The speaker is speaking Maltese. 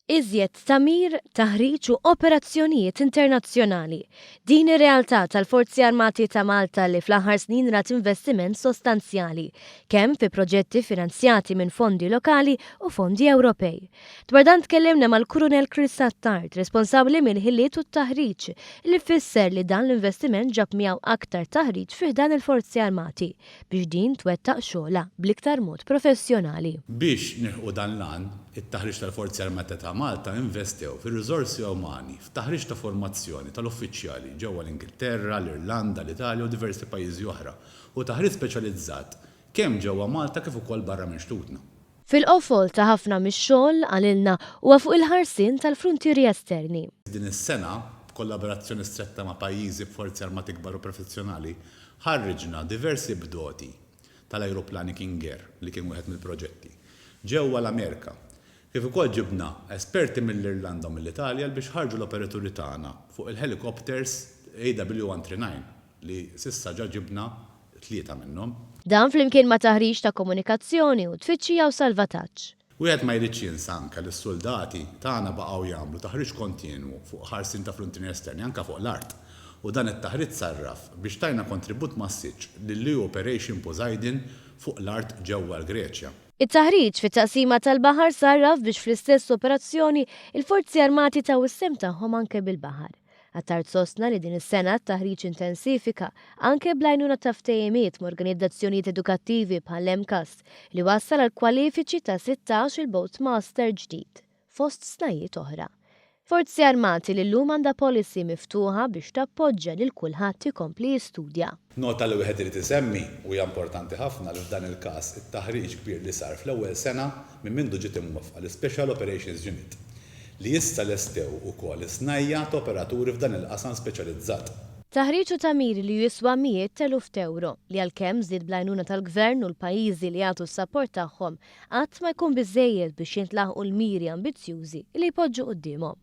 Iżjed tamir, taħriġ u operazzjonijiet internazzjonali. Din ir-realtà tal-Forzi Armati ta' Malta li fl-aħħar snin rat investiment sostanzjali, kemm fi proġetti finanzjati minn fondi lokali u fondi Ewropej. Dwar dan tkellimna mal-Kurunell Chris Attard, responsabbli mill-ħiliet u t-taħriġ, li fisser li dan l-investiment ġab miegħu aktar taħriġ fih dan il-Forzi Armati biex din twettaq xogħla bl-iktar mod professjonali. Biex nilħu dan l-għan, it-taħriġ tal-Forzi Armati ta' Malta investew fir-riżorsi umani, f'taħriġ ta' formazzjoni tal-uffiċjali ġewwa l-Ingilterra, l-Irlanda, l-Italja u diversi pajjiżi oħra, u taħriġ speċjalizzat kemm ġewwa Malta kif ukoll barra minn xtutna. Fil-qofol ta' ħafna mix-xogħol għalilna huwa fuq il-ħarsien tal-fruntieri esterni. Din is-sena, b'kollaborazzjoni stretta ma' pajjiżi b'forzi armati kbar u professjonali, ħarriġna diversi bdoti tal-ajruplani King Air li kien wieħed mill-proġetti ġewwa l-Amerika. Kif ukoll ġibna esperti mill-Irlanda u mill-Italja biex ħarġu l-operaturi tagħna fuq il-helicopters AW139 li sissa ġa ġibna 3 minnhom. Dan flimkien ma' taħriġ ta' komunikazzjoni u tfittxija u salvataġġ. Wieħed ma jridx jinsa anke li s-soldati tagħna baqgħu jagħmlu taħriġ kontinwu fuq ħarsien ta' frontieri esterni anke fuq l-art. U dan it-taħriġ sarraf biex tajna kontribut massiġġ lill-EU Operation Poseidon fuq l-art ġewwa l-Greċja. It-taħriġ fit-taqsima tal-baħar sarraf biex fl-istess operazzjoni il-Forzi Armati taw is-sem tagħhom anke bil-baħar. Attard sostna li din is-sena t-taħriġ intensifika anke bl-għajnuna ta' ftehimiet ma' organizzazzjonijiet edukattivi bħal MCAS li wassal għal kwalifiċi ta' 16 il-Boat Master ġdid, fost snajiet oħra. Forzi Armati li llum għandha policy miftuħa biex tappoġġja lil kulħadd ikompli jistudja. Nota li wieħed irid isemmi u hija importanti ħafna li f'dan il-każ it-taħriġ kbir li sar fl-ewwel sena minn mindu ġiet imwafqa l-Special Operations Unit li issa lestew ukoll snajjat operaturi f'dan il-qasam speċjalizzat. Taħriġ u tamir li jiswa mijiet eluf euro li għalkemm żied bl-għajnuna tal-gvern u l-pajjiżi li jagħtu s-sapport tagħhom qatt ma jkun biżżejjed biex jintlaħqu l-miri ambizzjużi li jpoġġu qudiemhom.